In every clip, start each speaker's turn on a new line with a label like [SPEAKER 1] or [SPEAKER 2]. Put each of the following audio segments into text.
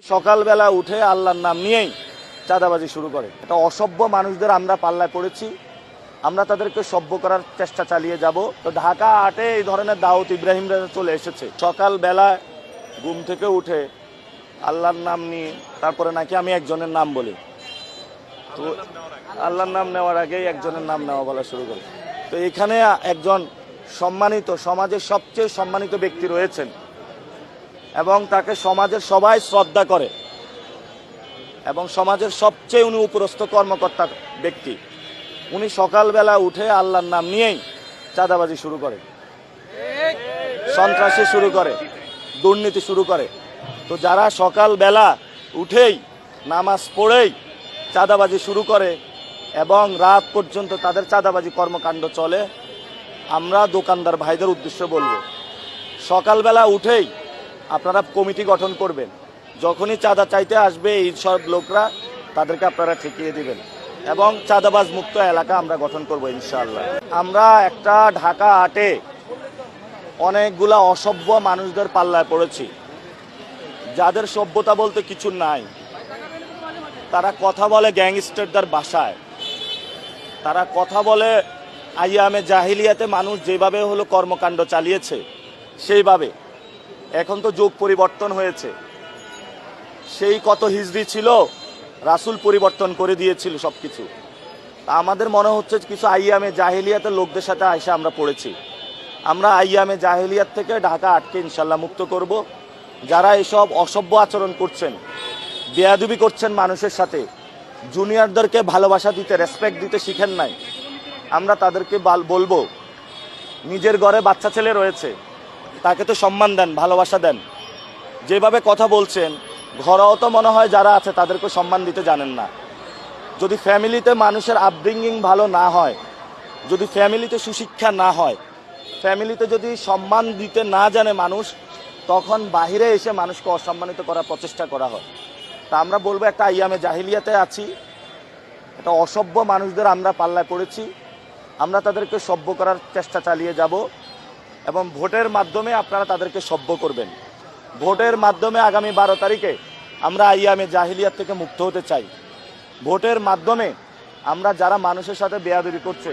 [SPEAKER 1] সকালবেলা উঠে আল্লাহর নাম নিয়েই চাঁদাবাজি শুরু করে। এটা অসভ্য মানুষদের আমরা পাল্লায় পড়েছি, আমরা তাদেরকে সভ্য করার চেষ্টা চালিয়ে যাব। তো ঢাকা 8-এ এই ধরনের দাউদ ইব্রাহিমরা চলে এসেছে। সকালবেলা ঘুম থেকে উঠে আল্লাহর নাম নিয়ে তারপরে নাকি আমি একজনের নাম বলি, তো আল্লাহর নাম নেওয়ার আগেই একজনের নাম নেওয়া বলা শুরু করে। তো এখানে একজন সম্মানিত, সমাজের সবচেয়ে সম্মানিত ব্যক্তি রয়েছেন এবং তাকে সমাজের সবাই শ্রদ্ধা করে এবং সমাজের সবচেয়ে উনি উপরস্থ কর্মকর্তা ব্যক্তি। উনি সকালবেলা উঠে আল্লাহর নাম নিয়েই চাঁদাবাজি শুরু করে, সন্ত্রাসী শুরু করে, দুর্নীতি শুরু করে। তো যারা সকালবেলা উঠেই নামাজ পড়েই চাঁদাবাজি শুরু করে এবং রাত পর্যন্ত তাদের চাঁদাবাজি কর্মকাণ্ড চলে, আমরা দোকানদার ভাইদের উদ্দেশ্যে বলবো, সকালবেলা উঠেই আপনারা কমিটি গঠন করবেন। যখনই চাঁদা চাইতে আসবে এই সব লোকরা, তাদেরকে আপনারা ঠেকিয়ে দিবেন এবং চাঁদাবাজ মুক্ত এলাকা আমরা গঠন করব ইনশাআল্লাহ। আমরা একটা ঢাকা 8-এ অনেকগুলা অসভ্য মানুষদের পাল্লায় পড়েছি, যাদের সভ্যতা বলতে কিছু নাই। তারা কথা বলে গ্যাংস্টারদের ভাষায়, তারা কথা বলে আইয়ামে জাহিলিয়াতে মানুষ যেভাবে হলো কর্মকাণ্ড চালিয়েছে সেইভাবে। এখন তো যুগ পরিবর্তন হয়েছে, সেই কত হিজরি ছিল, রাসূল পরিবর্তন করে দিয়েছিল সবকিছু। আমাদের মনে হচ্ছে কিছু আইয়ামে জাহিলিয়াতের লোকদের সাথে আইসা আমরা পড়েছি। আমরা আইয়ামে জাহিলিয়াত থেকে ঢাকা 8-কে ইনশাল্লাহ মুক্ত করব। যারা এসব অসভ্য আচরণ করছেন, বেয়াদবি করছেন মানুষের সাথে, জুনিয়রদেরকে ভালোবাসা দিতে, রেসপেক্ট দিতে শিখেন নাই, আমরা তাদেরকে বলবো, নিজের ঘরে বাচ্চা ছেলে রয়েছে, তাকে তো সম্মান দেন, ভালোবাসা দেন। যেভাবে কথা বলছেন, ঘরেও তো মনে হয় যারা আছে তাদেরকে সম্মান দিতে জানেন না। যদি ফ্যামিলিতে মানুষের আপব্রিঙ্গিং ভালো না হয়, যদি ফ্যামিলিতে সুশিক্ষা না হয়, ফ্যামিলিতে যদি সম্মান দিতে না জানে মানুষ, তখন বাহিরে এসে মানুষকে অসম্মানিত করার প্রচেষ্টা করা হয়। তা আমরা বলবো, একটা আইয়ামে জাহিলিয়াতে আছি, একটা অসভ্য মানুষদের আমরা পাল্লায় পড়েছি, আমরা তাদেরকে সভ্য করার চেষ্টা চালিয়ে যাব এবং ভোটের মাধ্যমে আপনারা তাদেরকে সভ্য করবেন। ভোটের মাধ্যমে আগামী 12 তারিখে আমরা আইয়ামে জাহিলিয়াত থেকে মুক্ত হতে চাই। ভোটের মাধ্যমে আমরা যারা মানুষের সাথে বেয়াদবি করছে,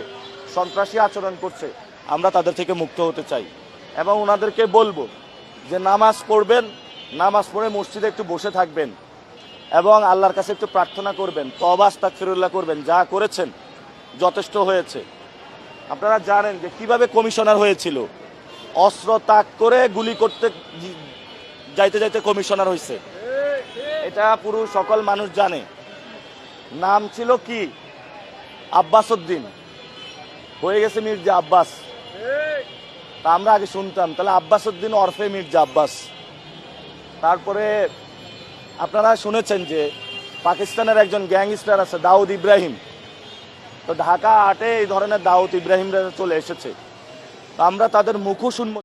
[SPEAKER 1] সন্ত্রাসী আচরণ করছে, আমরা তাদের থেকে মুক্ত হতে চাই এবং ওনাদেরকে বলবো যে নামাজ পড়বেন, নামাজ পড়ে মসজিদে একটু বসে থাকবেন এবং আল্লাহর কাছে একটু প্রার্থনা করবেন, তওবা আস্তাগফিরুল্লাহ করবেন। যা করেছেন যথেষ্ট হয়েছে। আপনারা জানেন যে কিভাবে কমিশনার হয়েছিল, অস্ত্র তাক করে গুলি করতে যাইতে যাইতে কমিশনার হয়েছে, এটা পুরো সকল মানুষ জানে। নাম ছিল কি? আব্বাস উদ্দিন, হয়ে গেছে মির্জা আব্বাস। তা আমরা আগে শুনতাম, তাহলে আব্বাস উদ্দিন ওরফে মির্জা আব্বাস। তারপরে আপনারা শুনেছেন যে পাকিস্তানের একজন গ্যাংস্টার আছে দাউদ ইব্রাহিম। তো ঢাকা 8-এ এই ধরনের দাউদ ইব্রাহিমরা চলে এসেছে, আমরা তাদের মুখও শুনবো।